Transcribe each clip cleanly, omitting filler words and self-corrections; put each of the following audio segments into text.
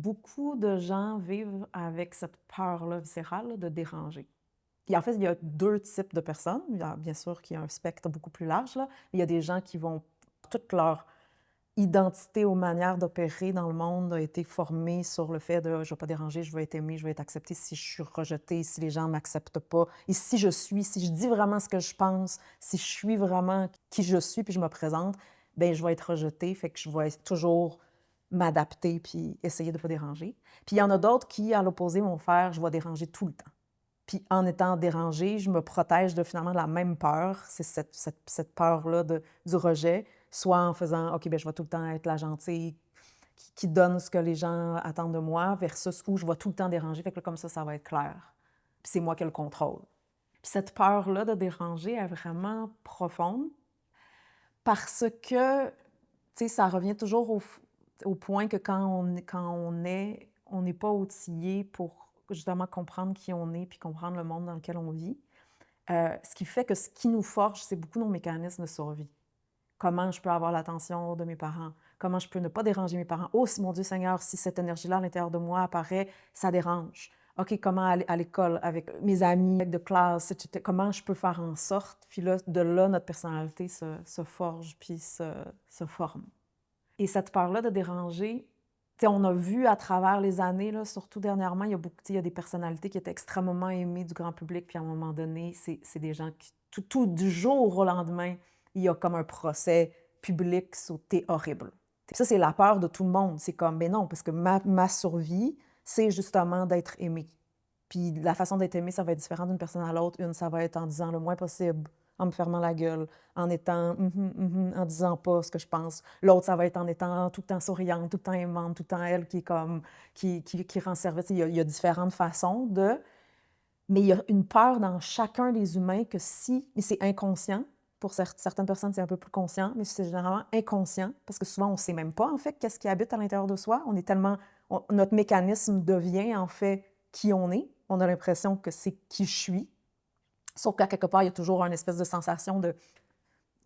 beaucoup de gens vivent avec cette peur-là viscérale là, de déranger. Puis en fait, il y a 2 types de personnes. Il y a bien sûr qu'il y a un spectre beaucoup plus large, là. Il y a des gens qui vont toute leur identité ou manière d'opérer dans le monde a été formée sur le fait de: «Je ne vais pas déranger, je veux être aimée, je veux être acceptée. Si je suis rejetée, si les gens ne m'acceptent pas et si je suis, si je dis vraiment ce que je pense, si je suis vraiment qui je suis puis je me présente, ben je vais être rejetée, fait que je vais toujours m'adapter puis essayer de ne pas déranger». Puis il y en a d'autres qui, à l'opposé, vont faire: «Je vais déranger tout le temps». Puis en étant dérangée, je me protège de finalement de la même peur, c'est cette peur-là du rejet, soit en faisant: «OK, ben je vais tout le temps être la gentille qui donne ce que les gens attendent de moi», versus où je vais tout le temps déranger, fait que là, comme ça va être clair. Puis c'est moi qui ai le contrôle. Puis cette peur-là de déranger est vraiment profonde parce que, tu sais, ça revient toujours au point que on n'est pas outillé pour justement comprendre qui on est puis comprendre le monde dans lequel on vit. Ce qui fait que ce qui nous forge, c'est beaucoup nos mécanismes de survie. Comment je peux avoir l'attention de mes parents? Comment je peux ne pas déranger mes parents? Oh, si mon Dieu Seigneur, si cette énergie-là à l'intérieur de moi apparaît, ça dérange. OK, comment aller à l'école avec mes amis de classe, etc. Comment je peux faire en sorte? Puis là, de là, notre personnalité se forge puis se forme. Et cette peur-là de déranger, tu sais, on a vu à travers les années, là, surtout dernièrement, il y a beaucoup, tu sais, il y a des personnalités qui étaient extrêmement aimées du grand public, puis à un moment donné, c'est des gens qui, tout du jour au lendemain, il y a comme un procès public sur «t'es horrible». Puis ça, c'est la peur de tout le monde. C'est comme, mais non, parce que ma survie, c'est justement d'être aimée. Puis la façon d'être aimée, ça va être différent d'une personne à l'autre. Une, ça va être en disant le moins possible, en me fermant la gueule, en étant en disant pas ce que je pense. L'autre, ça va être en étant tout le temps souriante, tout le temps aimante, tout le temps elle qui est comme qui rend service. Il y a différentes façons de. Mais il y a une peur dans chacun des humains que si, mais c'est inconscient. Pour certaines personnes, c'est un peu plus conscient, mais c'est généralement inconscient, parce que souvent, on ne sait même pas, en fait, qu'est-ce qui habite à l'intérieur de soi. On est tellement. Notre mécanisme devient, en fait, qui on est. On a l'impression que c'est qui je suis. Sauf qu'à quelque part, il y a toujours une espèce de sensation de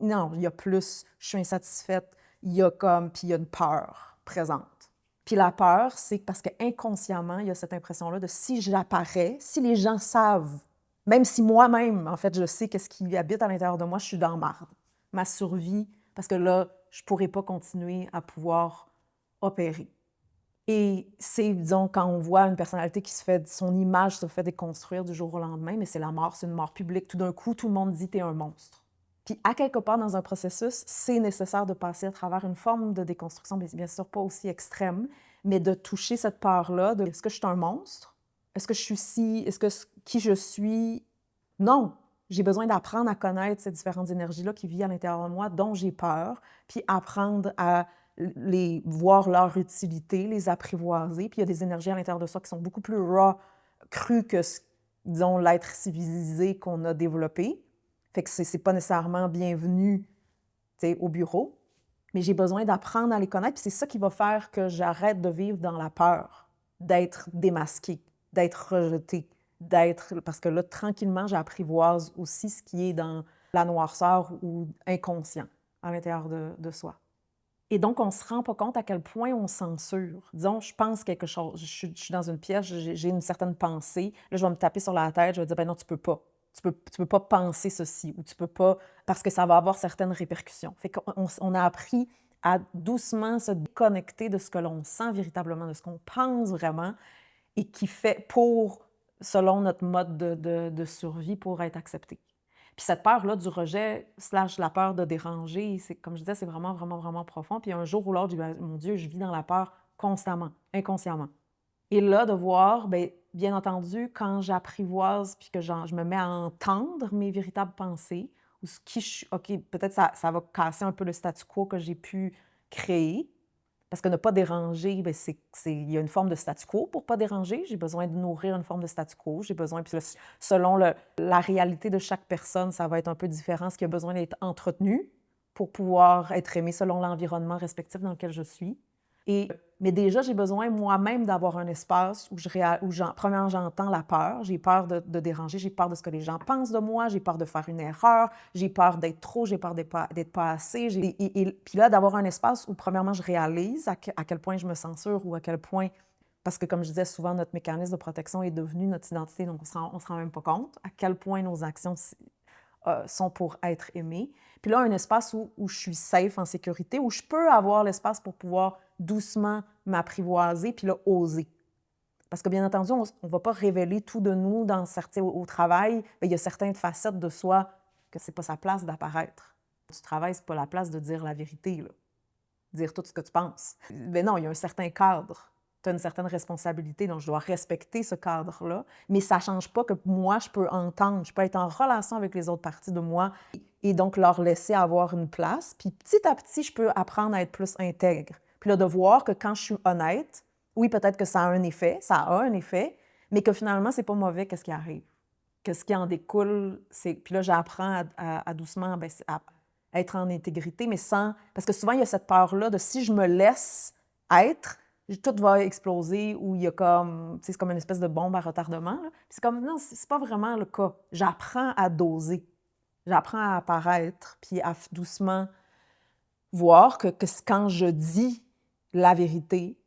non, il y a plus, je suis insatisfaite, il y a comme, puis il y a une peur présente. Puis la peur, c'est parce qu'inconsciemment, il y a cette impression-là de si j'apparais, si les gens savent, même si moi-même, en fait, je sais qu'est-ce qui habite à l'intérieur de moi, je suis dans marde. Ma survie, parce que là, je ne pourrais pas continuer à pouvoir opérer. Et c'est, disons, quand on voit une personnalité qui se fait, son image se fait déconstruire du jour au lendemain, mais c'est la mort, c'est une mort publique. Tout d'un coup, tout le monde dit t'es un monstre. Puis à quelque part dans un processus, c'est nécessaire de passer à travers une forme de déconstruction, bien sûr pas aussi extrême, mais de toucher cette part-là de est-ce que je suis un monstre? Est-ce que je suis est-ce que qui je suis? Non, j'ai besoin d'apprendre à connaître ces différentes énergies-là qui vivent à l'intérieur de moi, dont j'ai peur, puis apprendre à les voir leur utilité, les apprivoiser. Puis il y a des énergies à l'intérieur de soi qui sont beaucoup plus raw, crues que, disons, l'être civilisé qu'on a développé. Fait que c'est pas nécessairement bienvenu, tu sais, au bureau. Mais j'ai besoin d'apprendre à les connaître. Puis c'est ça qui va faire que j'arrête de vivre dans la peur, d'être démasquée, d'être rejetée, d'être. Parce que là, tranquillement, j'apprivoise aussi ce qui est dans la noirceur ou inconscient à l'intérieur de soi. Et donc, on ne se rend pas compte à quel point on censure. Disons, je pense quelque chose, je suis dans une pièce, j'ai une certaine pensée, là, je vais me taper sur la tête, je vais dire: «Ben non, tu peux pas. Tu peux pas penser ceci ou tu peux pas» parce que ça va avoir certaines répercussions. Fait qu'on a appris à doucement se déconnecter de ce que l'on sent véritablement, de ce qu'on pense vraiment et qui fait pour selon notre mode de survie pour être accepté. Puis cette peur-là du rejet slash la peur de déranger, c'est comme je disais, c'est vraiment, vraiment, vraiment profond. Puis un jour ou l'autre, je dis: «Ben, mon Dieu, je vis dans la peur constamment, inconsciemment». Et là, de voir, bien entendu, quand j'apprivoise puis que je me mets à entendre mes véritables pensées ou ce qui je suis, OK, peut-être ça va casser un peu le statu quo que j'ai pu créer. Parce que ne pas déranger, il y a une forme de statu quo pour pas déranger. J'ai besoin de nourrir une forme de statu quo. J'ai besoin, puis là, selon la réalité de chaque personne, ça va être un peu différent, ce qui a besoin d'être entretenu pour pouvoir être aimé selon l'environnement respectif dans lequel je suis. Mais déjà, j'ai besoin moi-même d'avoir un espace où premièrement, j'entends la peur. J'ai peur de déranger, j'ai peur de ce que les gens pensent de moi, j'ai peur de faire une erreur, j'ai peur d'être trop, j'ai peur d'être pas assez. Puis là, d'avoir un espace où, premièrement, je réalise à quel point je me censure ou à quel point Parce que, comme je disais, souvent, notre mécanisme de protection est devenu notre identité, donc on se rend même pas compte à quel point nos actions sont pour être aimées. Puis là, un espace où je suis safe, en sécurité, où je peux avoir l'espace pour pouvoir doucement m'apprivoiser, puis là, oser. Parce que, bien entendu, on ne va pas révéler tout de nous au travail. Bien, il y a certaines facettes de soi que c'est pas sa place d'apparaître. Du travail, c'est pas la place de dire la vérité, là. Dire tout ce que tu penses. Mais non, il y a un certain cadre. Tu as une certaine responsabilité, donc je dois respecter ce cadre-là. Mais ça ne change pas que moi, je peux entendre, je peux être en relation avec les autres parties de moi et donc leur laisser avoir une place. Puis petit à petit, je peux apprendre à être plus intègre. Puis là, de voir que quand je suis honnête, oui, peut-être que ça a un effet, mais que finalement, c'est pas mauvais qu'est-ce qui arrive. Que ce qui en découle, c'est... Puis là, j'apprends à doucement à être en intégrité, mais sans... Parce que souvent, il y a cette peur-là de si je me laisse être, tout va exploser ou il y a comme... Tu sais, c'est comme une espèce de bombe à retardement. Là. Puis c'est comme, non, c'est pas vraiment le cas. J'apprends à doser. J'apprends à apparaître, puis à doucement voir que quand je dis la vérité,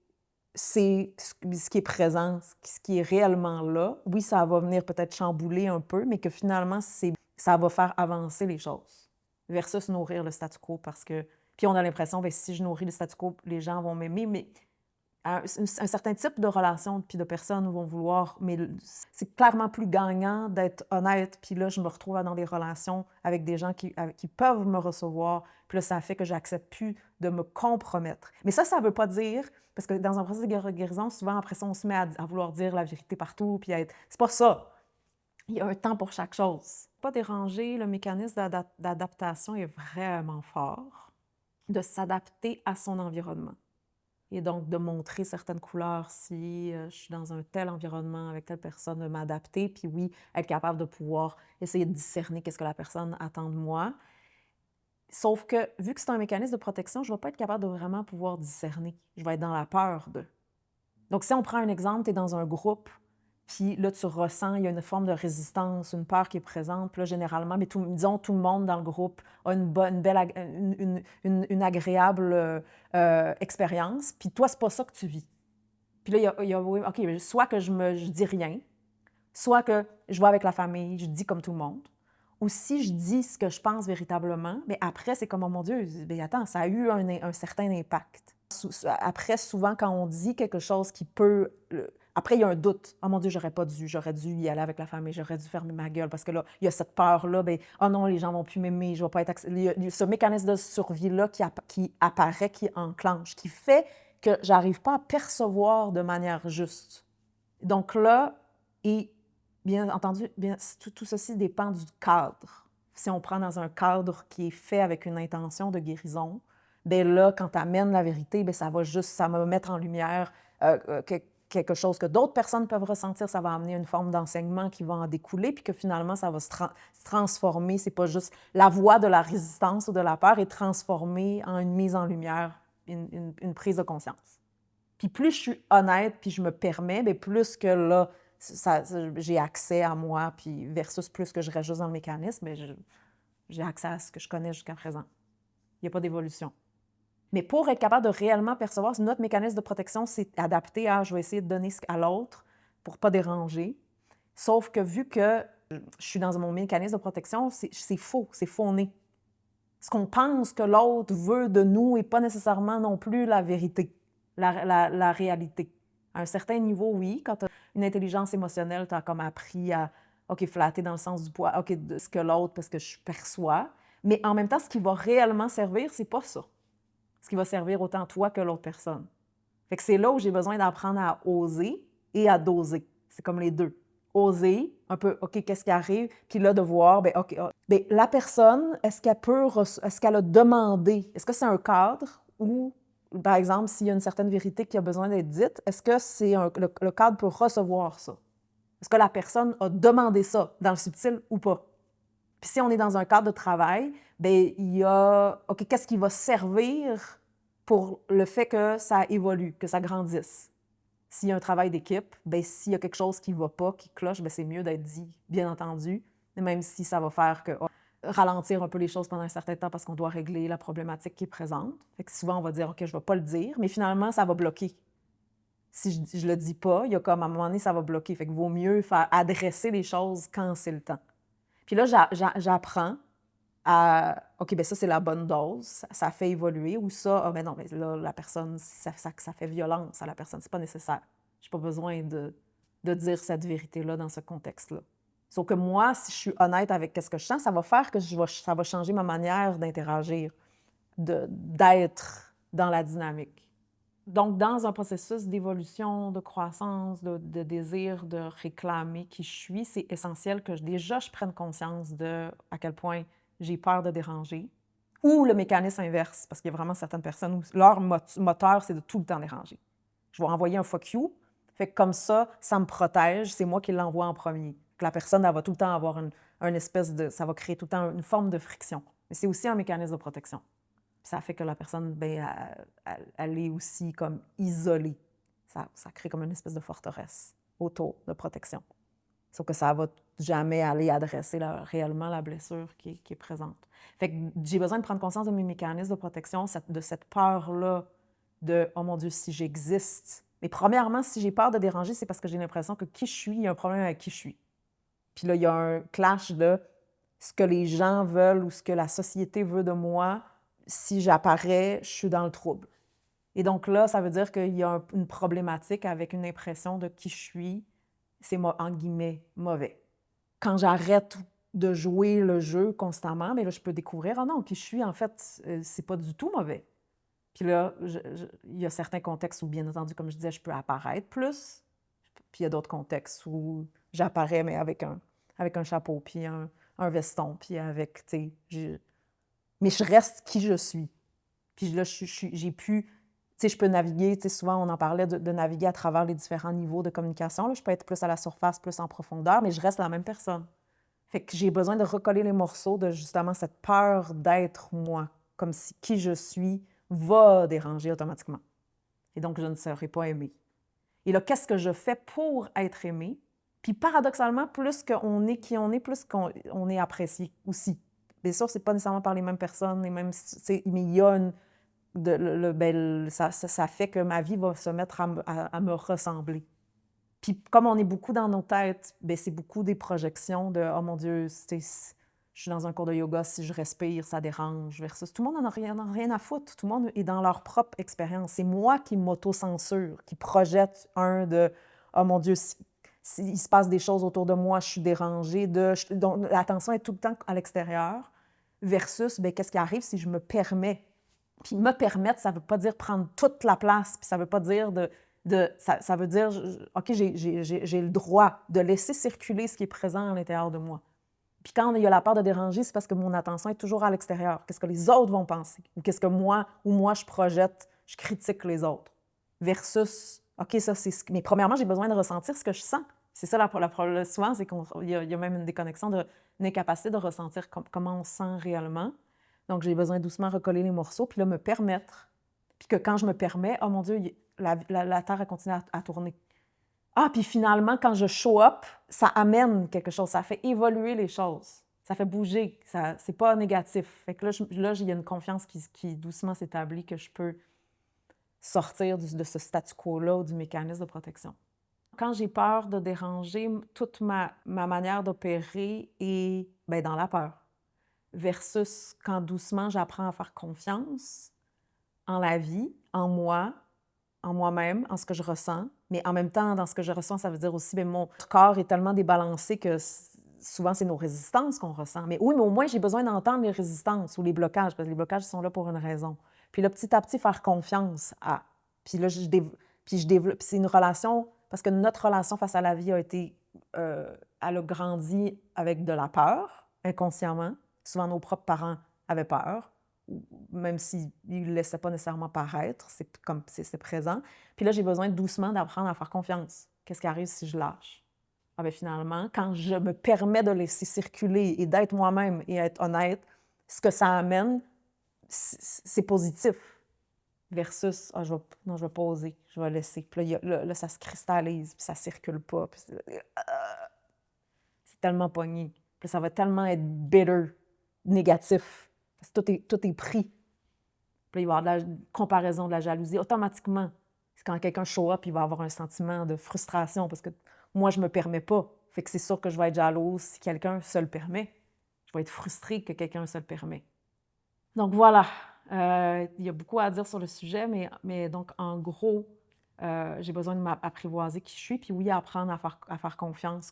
c'est ce qui est présent, ce qui est réellement là. Oui, ça va venir peut-être chambouler un peu, mais que finalement, ça va faire avancer les choses versus nourrir le statu quo parce que... Puis on a l'impression, bien, si je nourris le statu quo, les gens vont m'aimer, mais un certain type de relation puis de personnes vont vouloir... Mais c'est clairement plus gagnant d'être honnête. Puis là, je me retrouve dans des relations avec des gens qui peuvent me recevoir. Puis là, ça fait que j'accepte plus de me compromettre. Mais ça ne veut pas dire... Parce que dans un processus de guérison, souvent, après ça, on se met à vouloir dire la vérité partout, puis à être... C'est pas ça. Il y a un temps pour chaque chose. Pas déranger, le mécanisme d'adaptation est vraiment fort. De s'adapter à son environnement. Et donc, de montrer certaines couleurs si je suis dans un tel environnement avec telle personne, de m'adapter, puis oui, être capable de pouvoir essayer de discerner qu'est-ce que la personne attend de moi. Sauf que, vu que c'est un mécanisme de protection, je ne vais pas être capable de vraiment pouvoir discerner. Je vais être dans la peur de. Donc, si on prend un exemple, tu es dans un groupe, puis là, tu ressens, il y a une forme de résistance, une peur qui est présente. Puis là, généralement, mais disons, tout le monde dans le groupe a une agréable expérience. Puis toi, c'est pas ça que tu vis. Puis là, OK, soit que je dis rien, soit que je vais avec la famille, je dis comme tout le monde. Ou si je dis ce que je pense véritablement, mais après, c'est comme, oh mon Dieu, bien, attends, ça a eu un certain impact. Après, souvent, quand on dit quelque chose qui peut... Après, il y a un doute. « Oh mon Dieu, j'aurais dû y aller avec la famille, j'aurais dû fermer ma gueule. » Parce que là, il y a cette peur-là, bien, « Oh non, les gens vont plus m'aimer, je vais pas être... » Il y a ce mécanisme de survie-là qui apparaît, qui enclenche, qui fait que j'arrive pas à percevoir de manière juste. Donc là, et bien entendu, tout ceci dépend du cadre. Si on prend dans un cadre qui est fait avec une intention de guérison, bien là, quand tu amènes la vérité, bien ça va mettre en lumière quelque chose que d'autres personnes peuvent ressentir, ça va amener une forme d'enseignement qui va en découler, puis que finalement, ça va se transformer. C'est pas juste la voie de la résistance ou de la peur est transformée en une mise en lumière, une prise de conscience. Puis plus je suis honnête, puis je me permets, bien plus que là, j'ai accès à moi, puis versus plus que je reste juste dans le mécanisme, bien, j'ai accès à ce que je connais jusqu'à présent. Il n'y a pas d'évolution. Mais pour être capable de réellement percevoir, notre mécanisme de protection, c'est adapté à « je vais essayer de donner à l'autre pour ne pas déranger ». Sauf que vu que je suis dans mon mécanisme de protection, c'est faux, c'est faux-né. Ce qu'on pense que l'autre veut de nous n'est pas nécessairement non plus la vérité, la réalité. À un certain niveau, oui, quand tu as une intelligence émotionnelle, tu as comme appris à, OK, flatter dans le sens du poids, OK, de ce que l'autre, parce que je perçois. Mais en même temps, ce qui va réellement servir, c'est pas ça. Ce qui va servir autant toi que l'autre personne. Fait que c'est là où j'ai besoin d'apprendre à oser et à doser. C'est comme les deux. Oser, un peu, OK, qu'est-ce qui arrive? Puis là, de voir, bien, OK, bien, la personne, est-ce qu'elle a demandé? Est-ce que c'est un cadre ou, par exemple, s'il y a une certaine vérité qui a besoin d'être dite, est-ce que le cadre peut recevoir ça? Est-ce que la personne a demandé ça, dans le subtil ou pas? Puis si on est dans un cadre de travail, bien, il y a, OK, qu'est-ce qui va servir pour le fait que ça évolue, que ça grandisse? S'il y a un travail d'équipe, bien, s'il y a quelque chose qui ne va pas, qui cloche, bien, c'est mieux d'être dit, bien entendu, même si ça va faire ralentir un peu les choses pendant un certain temps parce qu'on doit régler la problématique qui est présente. Fait que souvent, on va dire, OK, je ne vais pas le dire, mais finalement, ça va bloquer. Si je le dis pas, il y a comme à un moment donné, ça va bloquer. Fait qu'il vaut mieux faire adresser les choses quand c'est le temps. Puis là, j'apprends à OK, ben ça, c'est la bonne dose, ça fait évoluer. Ou ça, ah ben non, mais là, la personne, ça fait violence à la personne, c'est pas nécessaire. J'ai pas besoin de dire cette vérité-là dans ce contexte-là. Sauf que moi, si je suis honnête avec ce que je sens, ça va faire que ça va changer ma manière d'interagir, d'être dans la dynamique. Donc, dans un processus d'évolution, de croissance, de désir de réclamer qui je suis, c'est essentiel que déjà je prenne conscience de à quel point j'ai peur de déranger. Ou le mécanisme inverse, parce qu'il y a vraiment certaines personnes où leur moteur, c'est de tout le temps déranger. Je vais envoyer un fuck you, fait que comme ça me protège, c'est moi qui l'envoie en premier. Que la personne, elle va tout le temps avoir une espèce de... Ça va créer tout le temps une forme de friction. Mais c'est aussi un mécanisme de protection. Ça fait que la personne, ben, elle est aussi comme isolée. Ça crée comme une espèce de forteresse autour de protection. Sauf que ça ne va jamais aller adresser réellement la blessure qui est présente. Fait que j'ai besoin de prendre conscience de mes mécanismes de protection, de cette peur-là de « Oh mon Dieu, si j'existe ». Mais premièrement, si j'ai peur de déranger, c'est parce que j'ai l'impression que qui je suis, il y a un problème avec qui je suis. Puis là, il y a un clash de ce que les gens veulent ou ce que la société veut de moi. Si j'apparais, je suis dans le trouble. Et donc là, ça veut dire qu'il y a une problématique avec une impression de qui je suis. C'est, en guillemets, mauvais. Quand j'arrête de jouer le jeu constamment, mais là, je peux découvrir, ah non, qui je suis, en fait, c'est pas du tout mauvais. Puis là, il y a certains contextes où, bien entendu, comme je disais, je peux apparaître plus. Puis il y a d'autres contextes où j'apparais, mais avec un chapeau, puis un veston, puis avec, tu sais, mais je reste qui je suis. Puis là, j'ai pu, tu sais, je peux naviguer, tu sais, souvent on en parlait de naviguer à travers les différents niveaux de communication. Là, je peux être plus à la surface, plus en profondeur, mais je reste la même personne. Fait que j'ai besoin de recoller les morceaux de justement cette peur d'être moi, comme si qui je suis va déranger automatiquement. Et donc, je ne serai pas aimée. Et là, qu'est-ce que je fais pour être aimée? Puis paradoxalement, plus qu'on est qui on est, plus qu'on est apprécié aussi. Bien sûr, c'est pas nécessairement par les mêmes personnes, mais il y a ça fait que ma vie va se mettre à me ressembler. Puis comme on est beaucoup dans nos têtes, bien, c'est beaucoup des projections de « Oh mon Dieu, je suis dans un cours de yoga, si je respire, ça dérange » versus tout le monde n'en a rien à foutre. Tout le monde est dans leur propre expérience. C'est moi qui m'auto-censure, qui projette « Oh mon Dieu, s'il se passe des choses autour de moi, je suis dérangée. » Donc l'attention est tout le temps à l'extérieur versus bien, qu'est-ce qui arrive si je me permets. Puis me permettre, ça ne veut pas dire prendre toute la place, puis ça ne veut pas dire ça veut dire, OK, j'ai le droit de laisser circuler ce qui est présent à l'intérieur de moi. Puis quand il y a la peur de déranger, c'est parce que mon attention est toujours à l'extérieur. Qu'est-ce que les autres vont penser? Ou qu'est-ce que moi je projette, je critique les autres. Versus, OK, ça c'est ce... Mais premièrement, j'ai besoin de ressentir ce que je sens. C'est ça, souvent, c'est qu'il y a même une déconnexion, une incapacité de ressentir comment on sent réellement. Donc, j'ai besoin doucement recoller les morceaux, puis là, me permettre. Puis que quand je me permets, oh mon Dieu, la Terre, elle continue à tourner. Ah, puis finalement, quand je show up, ça amène quelque chose, ça fait évoluer les choses, ça fait bouger, c'est pas négatif. Fait que là, il y a une confiance qui doucement s'établit que je peux sortir de ce statu quo-là, du mécanisme de protection. Quand j'ai peur de déranger, toute ma manière d'opérer est bien, dans la peur. Versus quand doucement j'apprends à faire confiance en la vie, en moi, en moi-même, en ce que je ressens. Mais en même temps, dans ce que je ressens, ça veut dire aussi que mon corps est tellement débalancé que souvent, c'est nos résistances qu'on ressent. Mais oui, mais au moins, j'ai besoin d'entendre les résistances ou les blocages, parce que les blocages sont là pour une raison. Puis là, petit à petit, faire confiance à. Puis là, je développe. Puis c'est une relation, parce que notre relation face à la vie a été. Elle a grandi avec de la peur, inconsciemment. Souvent, nos propres parents avaient peur, même s'ils ne le laissaient pas nécessairement paraître, c'est présent. Puis là, j'ai besoin doucement d'apprendre à faire confiance. Qu'est-ce qui arrive si je lâche? Ah bien, finalement, quand je me permets de laisser circuler et d'être moi-même et être honnête, ce que ça amène, c'est positif. Versus, je vais pas oser, je vais laisser. Puis là, ça se cristallise, puis ça circule pas. Puis c'est tellement pogné. Puis ça va tellement être bitter, négatif. Parce que tout est pris. Puis là, il va y avoir de la comparaison, de la jalousie. Automatiquement, Quand quelqu'un show up, il va avoir un sentiment de frustration parce que moi, je me permets pas. Fait que c'est sûr que je vais être jalouse si quelqu'un se le permet. Je vais être frustrée que quelqu'un se le permet. Donc voilà, il y a beaucoup à dire sur le sujet, mais donc en gros, j'ai besoin de m'apprivoiser qui je suis, puis oui, apprendre à faire confiance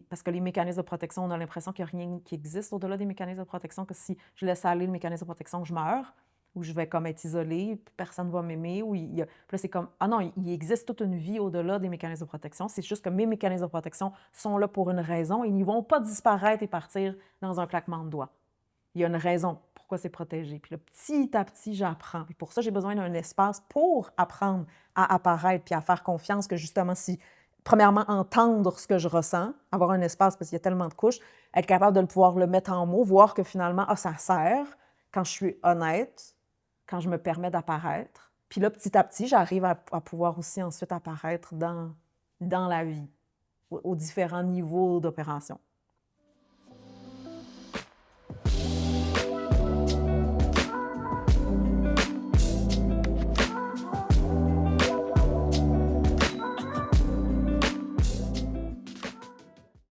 parce que les mécanismes de protection, on a l'impression qu'il y a rien qui existe au-delà des mécanismes de protection, que si je laisse aller le mécanisme de protection, je meurs ou je vais comme être isolée, puis personne ne va m'aimer ou puis là, c'est comme: «Ah non, il existe toute une vie au-delà des mécanismes de protection. C'est juste que mes mécanismes de protection sont là pour une raison et ils ne vont pas disparaître et partir dans un claquement de doigts. Il y a une raison pourquoi c'est protégé. Puis là, petit à petit, j'apprends. Puis pour ça, j'ai besoin d'un espace pour apprendre à apparaître puis à faire confiance que justement, si, premièrement, entendre ce que je ressens, avoir un espace parce qu'il y a tellement de couches, être capable de pouvoir le mettre en mots, voir que finalement, ah, ça sert quand je suis honnête, quand je me permets d'apparaître. Puis là, petit à petit, j'arrive à pouvoir aussi ensuite apparaître dans la vie, aux différents niveaux d'opération.